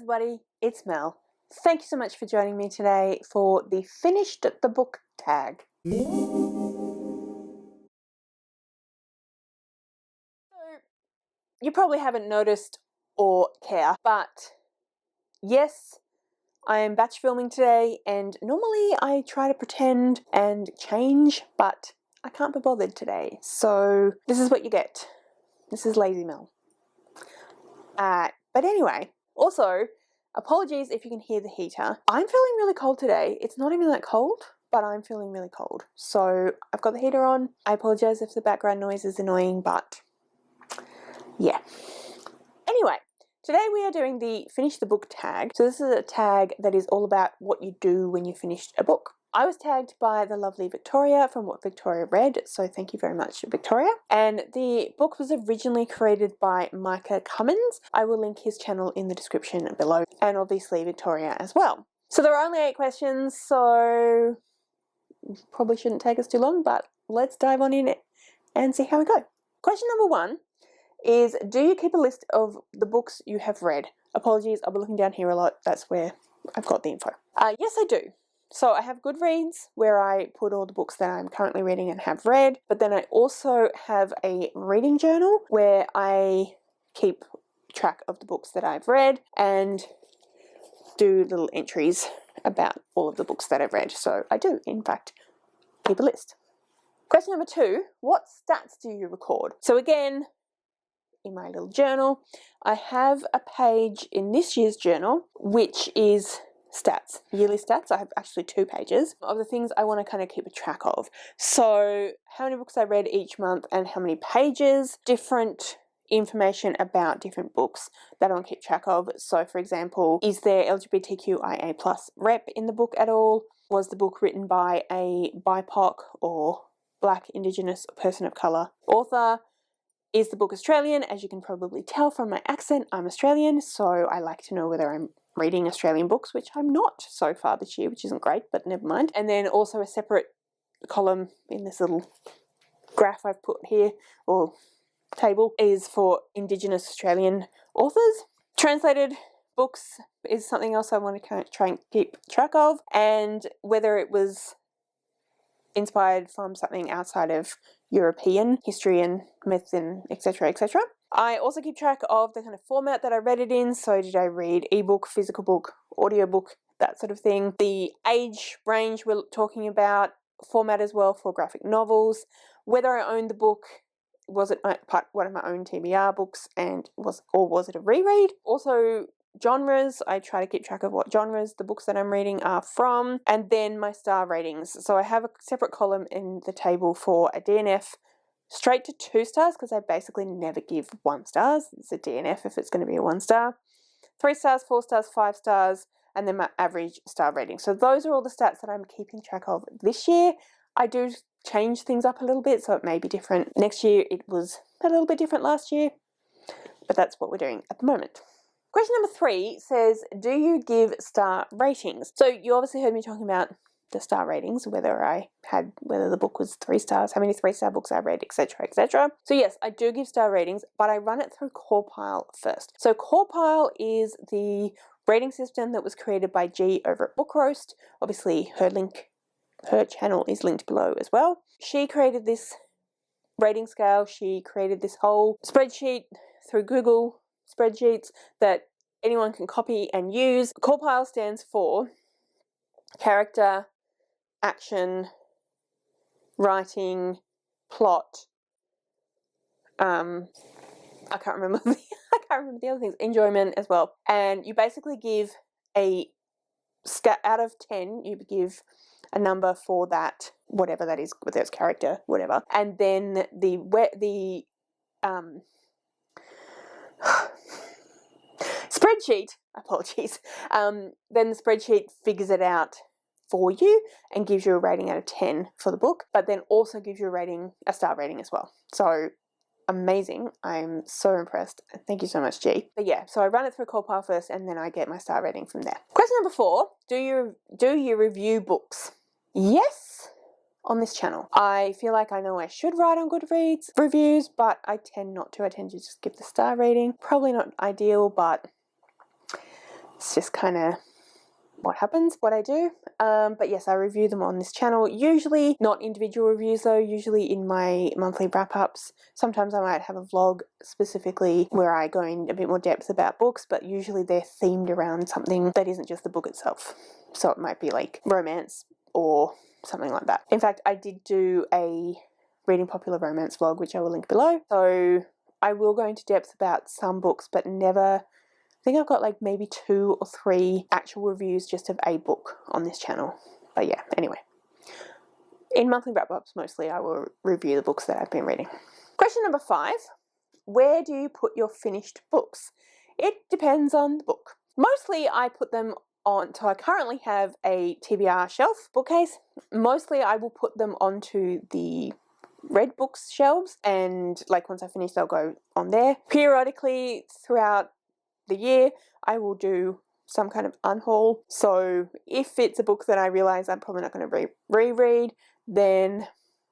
everybody, it's Mel. Thank you so much for joining me today for the Finished the Book tag. So, you probably haven't noticed or care, but yes, I am batch filming today, and normally I try to pretend and change, but I can't be bothered today. So this is what you get. This is lazy Mel. But anyway, also, apologies if you can hear the heater. I'm feeling really cold today. It's not even that cold, but I'm feeling really cold. So I've got the heater on. I apologize if the background noise is annoying, but yeah. Anyway, today we are doing the Finish the Book tag. So this is a tag that is all about what you do when you finish a book. I was tagged by the lovely Victoria from What Victoria Read, so thank you very much, Victoria. And the book was originally created by Micah Cummins. I will link his channel in the description below, and obviously Victoria as well. So there are only 8 questions, so probably shouldn't take us too long, but let's dive on in it and see how we go. Question number 1 is, do you keep a list of the books you have read? Apologies, I'll be looking down here a lot. That's where I've got the info. Yes, I do. So I have Goodreads, where I put all the books that I'm currently reading and have read, but then I also have a reading journal where I keep track of the books that I've read and do little entries about all of the books that I've read. So I do, in fact, keep a list. Question number 2, what stats do you record? So again, in my little journal, I have a page in this year's journal, which is stats, yearly stats. I have actually 2 pages of the things I want to kind of keep a track of. So how many books I read each month and how many pages, different information about different books that I want to keep track of. So for example, is there LGBTQIA+ rep in the book at all? Was the book written by a BIPOC or Black, Indigenous, person of colour author? Is the book Australian? As you can probably tell from my accent, I'm Australian, so I like to know whether I'm reading Australian books, which I'm not so far this year, which isn't great, but never mind. And then also a separate column in this little graph I've put here, or table, is for Indigenous Australian authors. Translated books is something else I want to kind of try and keep track of, and whether it was inspired from something outside of European history and myth and etc, etc. I also keep track of the kind of format that I read it in. So did I read ebook, physical book, audiobook, that sort of thing. The age range we're talking about, format as well for graphic novels, whether I owned the book, was it one of my own TBR books, and was it a reread? Also genres, I try to keep track of what genres the books that I'm reading are from, and then my star ratings. So I have a separate column in the table for a DNF straight to 2 stars, because I basically never give 1 stars. It's a DNF if it's going to be a 1 star. 3 stars, 4 stars, 5 stars, and then my average star rating. So those are all the stats that I'm keeping track of this year. I do change things up a little bit, so it may be different next year. It was a little bit different last year, but that's what we're doing at the moment. Question number 3 says, do you give star ratings? So you obviously heard me talking about the star ratings, whether the book was 3 stars, how many 3-star books I read, etc, etc. So yes, I do give star ratings, but I run it through CorePile first. So CorePile is the rating system that was created by G over at Book Roast. Obviously her channel is linked below as well. She created this rating scale. She created this whole spreadsheet through Google spreadsheets that anyone can copy and use. CorePile stands for character, action, writing, plot. I can't remember the other things. Enjoyment as well. And you basically give out of 10, you give a number for that, whatever that is, whether it's character, whatever. And then the spreadsheet, apologies, then the spreadsheet figures it out for you and gives you a rating out of 10 for the book, but then also gives you a star rating as well. So amazing. I'm so impressed. Thank you so much, G. But yeah, so I run it through CorePile first, and then I get my star rating from there. Question number 4, do you review books? Yes, on this channel. I feel like I know I should write on Goodreads reviews, but I tend not to. I tend to just give the star rating. Probably not ideal, but It's just kind of what happens, what I do. But yes, I review them on this channel, usually not individual reviews though, usually in my monthly wrap-ups. Sometimes I might have a vlog specifically where I go in a bit more depth about books, but usually they're themed around something that isn't just the book itself. So it might be like romance or something like that. In fact, I did do a reading popular romance vlog, which I will link below. So I will go into depth about some books, but never. I think I've got like maybe 2 or 3 actual reviews just of a book on this channel. But yeah, anyway. In monthly wrap-ups, mostly I will review the books that I've been reading. Question number 5. Where do you put your finished books? It depends on the book. Mostly I put them on, so I currently have a TBR shelf bookcase. Mostly I will put them onto the read books shelves, and like once I finish they'll go on there. Periodically throughout the year I will do some kind of unhaul. So if it's a book that I realize I'm probably not going to reread, then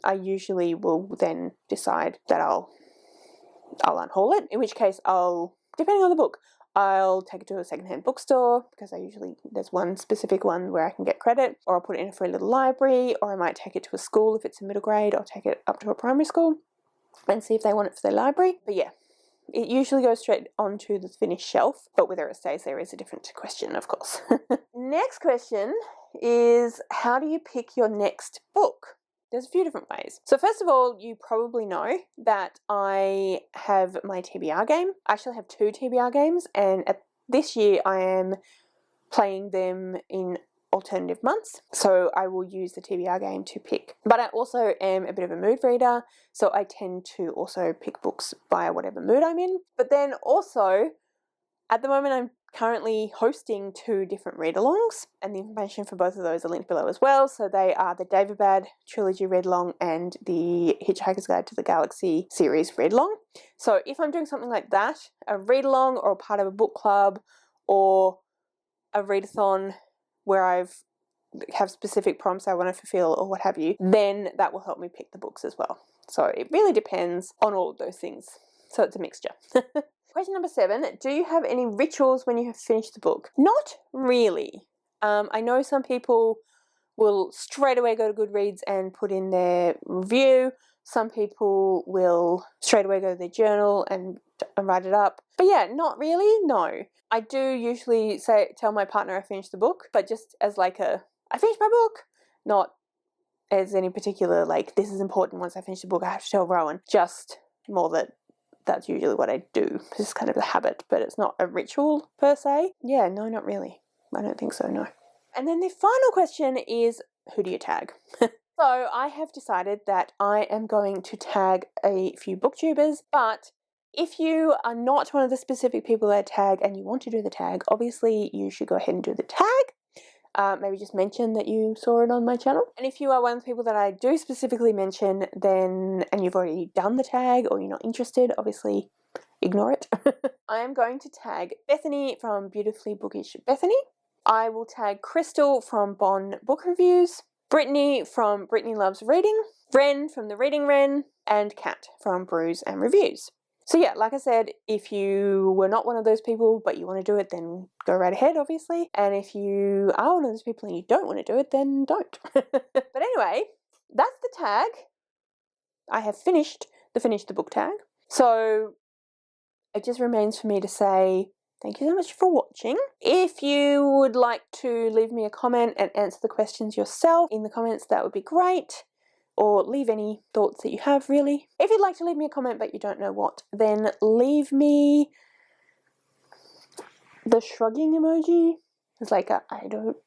I usually will then decide that I'll unhaul it, in which case I'll, depending on the book, I'll take it to a secondhand bookstore, because there's one specific one where I can get credit, or I'll put it in a free little library, or I might take it to a school if it's a middle grade, or take it up to a primary school and see if they want it for their library. But yeah, it usually goes straight onto the finished shelf, but whether it stays there is a different question, of course. Next question is, how do you pick your next book? There's a few different ways. So first of all, you probably know that I have my TBR game. I actually have 2 TBR games, and this year I am playing them in alternative months, so I will use the TBR game to pick. But I also am a bit of a mood reader, so I tend to also pick books by whatever mood I'm in. But then also, at the moment I'm currently hosting 2 different read-alongs, and the information for both of those are linked below as well. So they are the David trilogy read-along and the Hitchhikers Guide to the Galaxy series read-along. So if I'm doing something like that, a read-along or a part of a book club or a readathon where have specific prompts I want to fulfill or what have you, then that will help me pick the books as well. So it really depends on all of those things. So it's a mixture. Question number 7, do you have any rituals when you have finished the book? Not really. I know some people will straight away go to Goodreads and put in their review. Some people will straight away go to their journal and write it up. But yeah, not really, no. I do usually tell my partner I finished the book, but just as like I finished my book, not as any particular, like, this is important, once I finish the book I have to tell Rowan. Just more that's usually what I do. It's just kind of a habit, but it's not a ritual per se. Yeah, no, not really. I don't think so, no. And then the final question is, who do you tag? So I have decided that I am going to tag a few booktubers, but if you are not one of the specific people that I tag and you want to do the tag, obviously you should go ahead and do the tag. Maybe just mention that you saw it on my channel. And if you are one of the people that I do specifically mention, and you've already done the tag or you're not interested, obviously ignore it. I am going to tag Bethany from Beautifully Bookish Bethany. I will tag Crystal from Bon Book Reviews, Brittany from Brittany Loves Reading, Ren from The Reading Ren, and Kat from Brews and Reviews. So yeah, like I said, if you were not one of those people but you want to do it, then go right ahead, obviously. And if you are one of those people and you don't want to do it, then don't. But anyway, that's the tag. I have finished the book tag. So it just remains for me to say thank you so much for watching. If you would like to leave me a comment and answer the questions yourself in the comments, that would be great. Or leave any thoughts that you have, really. If you'd like to leave me a comment but you don't know what, then leave me the shrugging emoji. It's like I don't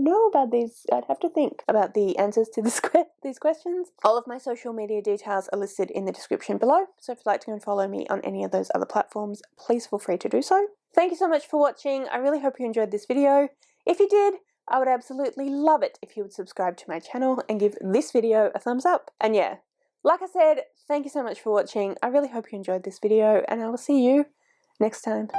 know about these. I'd have to think about the answers to these questions. All of my social media details are listed in the description below, so if you'd like to go and follow me on any of those other platforms, please feel free to do so. Thank you so much for watching. I really hope you enjoyed this video. If you did, I would absolutely love it if you would subscribe to my channel and give this video a thumbs up. And yeah, like I said, thank you so much for watching. I really hope you enjoyed this video, and I will see you next time.